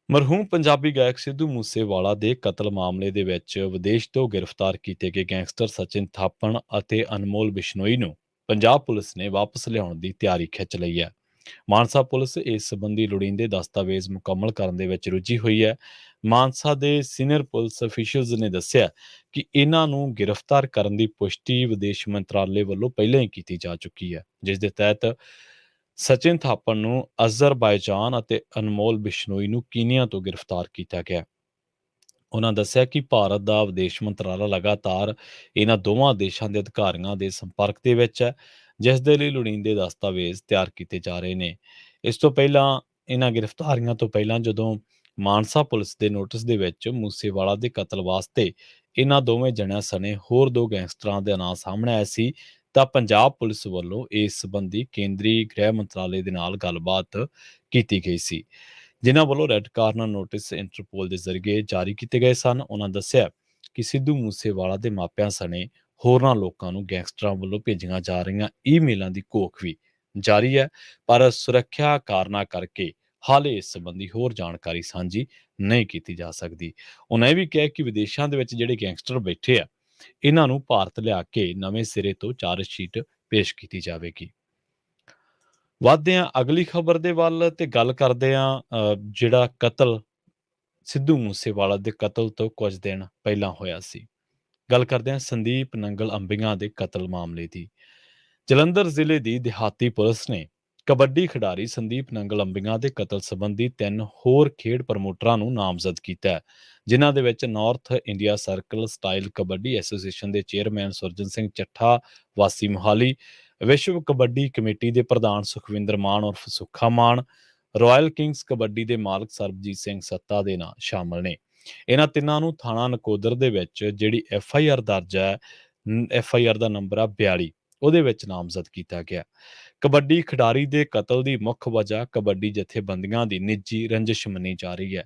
ਮਰਹੂਮ ਪੰਜਾਬੀ ਗਾਇਕ ਸਿੱਧੂ ਮੂਸੇਵਾਲਾ ਦੇ ਕਤਲ ਮਾਮਲੇ ਦੇ ਵਿੱਚ ਵਿਦੇਸ਼ ਤੋਂ ਗ੍ਰਿਫਤਾਰ ਕੀਤੇ ਗਏ ਗੈਂਗਸਟਰ ਸਚਿਨ ਥਾਪਣ ਅਤੇ ਅਨਮੋਲ ਬਿਸ਼ਨੋਈ ਨੂੰ ਪੰਜਾਬ ਪੁਲਿਸ ਨੇ ਵਾਪਸ ਲਿਆਉਣ ਦੀ ਤਿਆਰੀ ਖਿੱਚ ਲਈ ਹੈ। ਮਾਨਸਾ ਪੁਲਿਸ ਇਸ ਸੰਬੰਧੀ ਲੋੜੀਂਦੇ ਦਸਤਾਵੇਜ਼ ਮੁਕੰਮਲ ਕਰਨ ਦੇ ਵਿੱਚ ਰੁੱਝੀ ਹੋਈ ਹੈ। ਮਾਨਸਾ ਦੇ ਸੀਨੀਅਰ ਪੁਲਿਸ ਅਫੀਸ਼ੀਅਲਜ਼ ਨੇ ਦੱਸਿਆ ਕਿ ਇਹਨਾਂ ਨੂੰ ਗ੍ਰਿਫਤਾਰ ਕਰਨ ਦੀ ਪੁਸ਼ਟੀ ਵਿਦੇਸ਼ ਮੰਤਰਾਲੇ ਵੱਲੋਂ ਪਹਿਲਾਂ ਹੀ ਕੀਤੀ ਜਾ ਚੁੱਕੀ ਹੈ, ਜਿਸ ਦੇ ਤਹਿਤ ਸਚਿਨ ਥਾਪੜ ਨੂੰ ਅਜ਼ਰਬਾਈਜਾਨ ਅਤੇ ਅਨਮੋਲ ਬਿਸ਼ਨੋਈ ਨੂੰ ਕੀਨੀਆ ਤੋਂ ਗ੍ਰਿਫਤਾਰ ਕੀਤਾ ਗਿਆ। ਉਹਨਾਂ ਦੱਸਿਆ ਕਿ ਭਾਰਤ ਦਾ ਵਿਦੇਸ਼ ਮੰਤਰਾਲਾ ਲਗਾਤਾਰ ਇਹਨਾਂ ਦੋਵਾਂ ਦੇਸ਼ਾਂ ਦੇ ਅਧਿਕਾਰੀਆਂ ਦੇ ਸੰਪਰਕ ਦੇ ਵਿੱਚ ਹੈ, ਜਿਸ ਦੇ ਲਈ ਲੋੜੀਂਦੇ ਦਸਤਾਵੇਜ਼ ਤਿਆਰ ਕੀਤੇ ਜਾ ਰਹੇ ਨੇ। ਇਸ ਤੋਂ ਪਹਿਲਾਂ ਇਹਨਾਂ ਗ੍ਰਿਫਤਾਰੀਆਂ ਤੋਂ ਪਹਿਲਾਂ ਜਦੋਂ ਮਾਨਸਾ ਪੁਲਿਸ ਦੇ ਨੋਟਿਸ ਦੇ ਵਿੱਚ ਮੂਸੇਵਾਲਾ ਦੇ ਕਤਲ ਵਾਸਤੇ ਇਹਨਾਂ ਦੋਵੇਂ ਜਣਿਆਂ ਸਣੇ ਹੋਰ ਦੋ ਗੈਂਗਸਟਰਾਂ ਦੇ ਨਾਂ ਸਾਹਮਣੇ ਆਏ ਸੀ, ਤਾਂ ਪੰਜਾਬ ਪੁਲਿਸ ਵੱਲੋਂ ਇਸ ਸੰਬੰਧੀ ਕੇਂਦਰੀ ਗ੍ਰਹਿ ਮੰਤਰਾਲੇ ਦੇ ਨਾਲ ਗੱਲਬਾਤ ਕੀਤੀ ਗਈ ਸੀ, ਜਿਨ੍ਹਾਂ ਵੱਲੋਂ ਰੈੱਡ ਕਾਰਨਰ ਨੋਟਿਸ ਇੰਟਰਪੋਲ ਦੇ ਜ਼ਰੀਏ ਜਾਰੀ ਕੀਤੇ ਗਏ ਸਨ। ਉਹਨਾਂ ਦੱਸਿਆ ਕਿ ਸਿੱਧੂ ਮੂਸੇਵਾਲਾ ਦੇ ਮਾਪਿਆਂ ਸਣੇ ਹੋਰਨਾਂ ਲੋਕਾਂ ਨੂੰ ਗੈਂਗਸਟਰਾਂ ਵੱਲੋਂ ਭੇਜੀਆਂ ਜਾ ਰਹੀਆਂ ਈਮੇਲਾਂ ਦੀ ਘੋਖ ਵੀ ਜਾਰੀ ਹੈ, ਪਰ ਸੁਰੱਖਿਆ ਕਾਰਨਾਂ ਕਰਕੇ ਹਾਲੇ ਇਸ ਸੰਬੰਧੀ ਹੋਰ ਜਾਣਕਾਰੀ ਸਾਂਝੀ ਨਹੀਂ ਕੀਤੀ ਜਾ ਸਕਦੀ। ਉਹਨਾਂ ਇਹ ਵੀ ਕਿਹਾ ਕਿ ਵਿਦੇਸ਼ਾਂ ਦੇ ਵਿੱਚ ਜਿਹੜੇ ਗੈਂਗਸਟਰ ਬੈਠੇ ਆ, ਇਹਨਾਂ ਨੂੰ ਭਾਰਤ ਲਿਆ ਕੇ ਨਵੇਂ ਸਿਰੇ ਤੋਂ ਚਾਰਜ ਸ਼ੀਟ ਪੇਸ਼ ਕੀਤੀ ਜਾਵੇਗੀ। ਵੱਧਦੇ ਹਾਂ ਅਗਲੀ ਖਬਰ ਦੇ ਵੱਲ ਤੇ ਗੱਲ ਕਰਦੇ ਹਾਂ ਜਿਹੜਾ ਕਤਲ ਸਿੱਧੂ ਮੂਸੇਵਾਲਾ ਦੇ ਕਤਲ ਤੋਂ ਕੁਝ ਦਿਨ ਪਹਿਲਾਂ ਹੋਇਆ ਸੀ। ਗੱਲ ਕਰਦੇ ਹਾਂ ਸੰਦੀਪ ਨੰਗਲ ਅੰਬੀਆਂ ਦੇ ਕਤਲ ਮਾਮਲੇ ਦੀ। ਜਲੰਧਰ ਜ਼ਿਲ੍ਹੇ ਦੀ ਦਿਹਾਤੀ ਪੁਲਿਸ ਨੇ ਕਬੱਡੀ ਖਿਡਾਰੀ ਸੰਦੀਪ ਨੰਗਲ ਅੰਬੀਆਂ ਦੇ ਕਤਲ ਸੰਬੰਧੀ 3 ਹੋਰ ਖੇਡ ਪ੍ਰਮੋਟਰਾਂ ਨੂੰ ਨਾਮਜ਼ਦ ਕੀਤਾ ਹੈ, ਜਿਨ੍ਹਾਂ ਦੇ ਵਿੱਚ north India circle style kabaddi association ਦੇ ਚੇਅਰਮੈਨ ਸੁਰਜਨ ਸਿੰਘ ਚੱਠਾ ਵਾਸੀ ਮੁਹਾਲੀ, ਵਿਸ਼ਵ ਕਬੱਡੀ ਕਮੇਟੀ ਦੇ ਪ੍ਰਧਾਨ ਸੁਖਵਿੰਦਰ ਮਾਨ ਉਰਫ ਸੁੱਖਾ ਮਾਨ, ਰਾਇਲ ਕਿੰਗਸ ਕਬੱਡੀ ਦੇ ਮਾਲਕ ਸਰਬਜੀਤ ਸਿੰਘ ਸੱਤਾ ਦੇ ਨਾਂ ਸ਼ਾਮਲ ਨੇ। ਇਹਨਾਂ ਤਿੰਨਾਂ ਨੂੰ ਥਾਣਾ ਨਕੋਦਰ ਦੇ ਵਿੱਚ ਜਿਹੜੀ ਐਫ.ਆਈ.ਆਰ ਦਰਜ ਹੈ, ਐਫ.ਆਈ.ਆਰ ਦਾ ਨੰਬਰ ਆ 42, ਉਹਦੇ ਵਿੱਚ ਨਾਮਜ਼ਦ ਕੀਤਾ ਗਿਆ। ਕਬੱਡੀ ਖਿਡਾਰੀ ਦੇ ਕਤਲ ਦੀ ਮੁੱਖ ਵਜ੍ਹਾ ਕਬੱਡੀ ਜਥੇਬੰਦੀਆਂ ਦੀ ਨਿੱਜੀ ਰੰਜਿਸ਼ ਮੰਨੀ ਜਾ ਰਹੀ ਹੈ।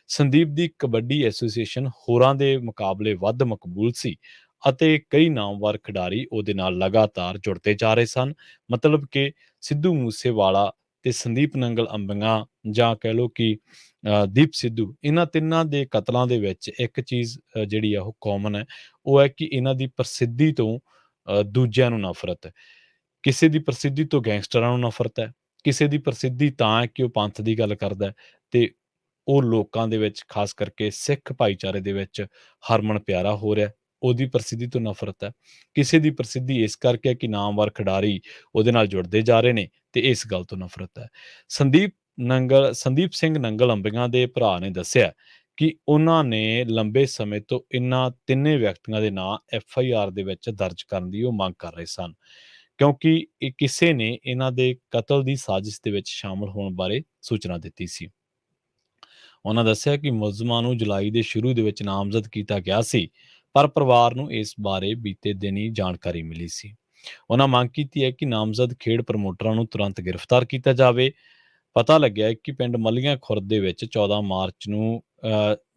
ਸੰਦੀਪ ਦੀ ਕਬੱਡੀ ਐਸੋਸੀਏਸ਼ਨ ਹੋਰਾਂ ਦੇ ਮੁਕਾਬਲੇ ਵੱਧ ਮਕਬੂਲ ਸੀ ਅਤੇ ਕਈ ਨਾਮਵਰ ਖਿਡਾਰੀ ਉਹਦੇ ਨਾਲ ਲਗਾਤਾਰ ਜੁੜਦੇ ਜਾ ਰਹੇ ਸਨ। ਮਤਲਬ ਕਿ ਸਿੱਧੂ ਮੂਸੇਵਾਲਾ ਤੇ ਸੰਦੀਪ ਨੰਗਲ ਅੰਬੀਆਂ ਜਾਂ ਕਹਿ ਲਓ ਕਿ ਦੀਪ ਸਿੱਧੂ, ਇਹਨਾਂ ਤਿੰਨਾਂ ਦੇ ਕਤਲਾਂ ਦੇ ਵਿੱਚ ਇੱਕ ਚੀਜ਼ ਜਿਹੜੀ ਆ ਉਹ ਕਾਮਨ ਹੈ, ਉਹ ਹੈ ਕਿ ਇਹਨਾਂ ਦੀ ਪ੍ਰਸਿੱਧੀ ਤੋਂ ਦੂਜਿਆਂ ਨੂੰ ਨਫ਼ਰਤ ਹੈ। ਕਿਸੇ ਦੀ ਪ੍ਰਸਿੱਧੀ ਤੋਂ ਗੈਂਗਸਟਰਾਂ ਨੂੰ ਨਫ਼ਰਤ ਹੈ, ਕਿਸੇ ਦੀ ਪ੍ਰਸਿੱਧੀ ਤਾਂ ਹੈ ਕਿ ਉਹ ਪੰਥ ਦੀ ਗੱਲ ਕਰਦਾ ਹੈ ਤੇ ਉਹ ਲੋਕਾਂ ਦੇ ਵਿੱਚ ਖਾਸ ਕਰਕੇ ਸਿੱਖ ਭਾਈਚਾਰੇ ਦੇ ਵਿੱਚ ਹਰਮਨ ਪਿਆਰਾ ਹੋ ਰਿਹਾ, ਉਹਦੀ ਪ੍ਰਸਿੱਧੀ ਤੋਂ ਨਫ਼ਰਤ ਹੈ। ਕਿਸੇ ਦੀ ਪ੍ਰਸਿੱਧੀ ਇਸ ਕਰਕੇ ਹੈ ਕਿ ਨਾਮਵਰ ਖਿਡਾਰੀ ਉਹਦੇ ਨਾਲ ਜੁੜਦੇ ਜਾ ਰਹੇ ਨੇ ਤੇ ਇਸ ਗੱਲ ਤੋਂ ਨਫ਼ਰਤ ਹੈ। ਸੰਦੀਪ ਸਿੰਘ ਨੰਗਲ ਅੰਬੀਆਂ ਦੇ ਭਰਾ ਨੇ ਦੱਸਿਆ ਕਿ ਉਹਨਾਂ ਨੇ ਲੰਬੇ ਸਮੇਂ ਤੋਂ ਇਹਨਾਂ ਤਿੰਨੇ ਵਿਅਕਤੀਆਂ ਦੇ ਨਾਂ ਐਫ.ਆਈ.ਆਰ ਦੇ ਵਿੱਚ ਦਰਜ ਕਰਨ ਦੀ ਉਹ ਮੰਗ ਕਰ ਰਹੇ ਸਨ, ਕਿਉਂਕਿ ਇਹ ਕਿਸੇ ਨੇ ਇਹਨਾਂ ਦੇ ਕਤਲ ਦੀ ਸਾਜ਼ਿਸ਼ ਦੇ ਵਿੱਚ ਸ਼ਾਮਲ ਹੋਣ ਬਾਰੇ ਸੂਚਨਾ ਦਿੱਤੀ ਸੀ। ਉਹਨਾਂ ਦੱਸਿਆ ਕਿ ਮੁਲਜ਼ਮਾਂ ਨੂੰ ਜੁਲਾਈ ਦੇ ਸ਼ੁਰੂ ਦੇ ਵਿੱਚ ਨਾਮਜ਼ਦ ਕੀਤਾ ਗਿਆ ਸੀ, ਪਰ ਪਰਿਵਾਰ ਨੂੰ ਇਸ ਬਾਰੇ ਬੀਤੇ ਦਿਨ ਹੀ ਜਾਣਕਾਰੀ ਮਿਲੀ ਸੀ। ਉਹਨਾਂ ਮੰਗ ਕੀਤੀ ਹੈ ਕਿ ਨਾਮਜ਼ਦ ਖੇਡ ਪ੍ਰਮੋਟਰਾਂ ਨੂੰ ਤੁਰੰਤ ਗ੍ਰਿਫਤਾਰ ਕੀਤਾ ਜਾਵੇ। ਪਤਾ ਲੱਗਿਆ ਹੈ ਕਿ ਪਿੰਡ ਮੱਲੀਆਂ ਖੁਰਦ ਦੇ ਵਿੱਚ 14 ਮਾਰਚ ਨੂੰ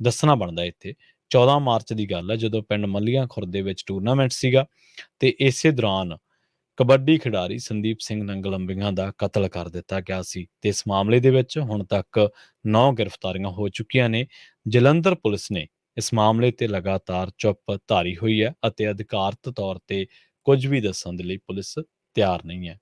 ਦੱਸਣਾ ਬਣਦਾ ਇੱਥੇ 14 ਮਾਰਚ ਦੀ ਗੱਲ ਹੈ, ਜਦੋਂ ਪਿੰਡ ਮੱਲੀਆਂ ਖੁਰਦ ਦੇ ਵਿੱਚ ਟੂਰਨਾਮੈਂਟ ਸੀਗਾ ਤੇ ਇਸੇ ਦੌਰਾਨ ਕਬੱਡੀ ਖਿਡਾਰੀ ਸੰਦੀਪ ਸਿੰਘ ਨੰਗਲ ਅੰਬੀਆਂ ਦਾ ਕਤਲ ਕਰ ਦਿੱਤਾ ਗਿਆ ਸੀ ਤੇ ਇਸ ਮਾਮਲੇ ਦੇ ਵਿੱਚ ਹੁਣ ਤੱਕ 9 ਗ੍ਰਿਫਤਾਰੀਆਂ ਹੋ ਚੁੱਕੀਆਂ ਨੇ। ਜਲੰਧਰ ਪੁਲਿਸ ਨੇ ਇਸ ਮਾਮਲੇ ਤੇ ਲਗਾਤਾਰ ਚੁੱਪ ਧਾਰੀ ਹੋਈ ਹੈ ਅਤੇ ਅਧਿਕਾਰਤ ਤੌਰ ਤੇ ਕੁਝ ਵੀ ਦੱਸਣ ਦੇ ਲਈ ਪੁਲਿਸ ਤਿਆਰ ਨਹੀਂ ਹੈ।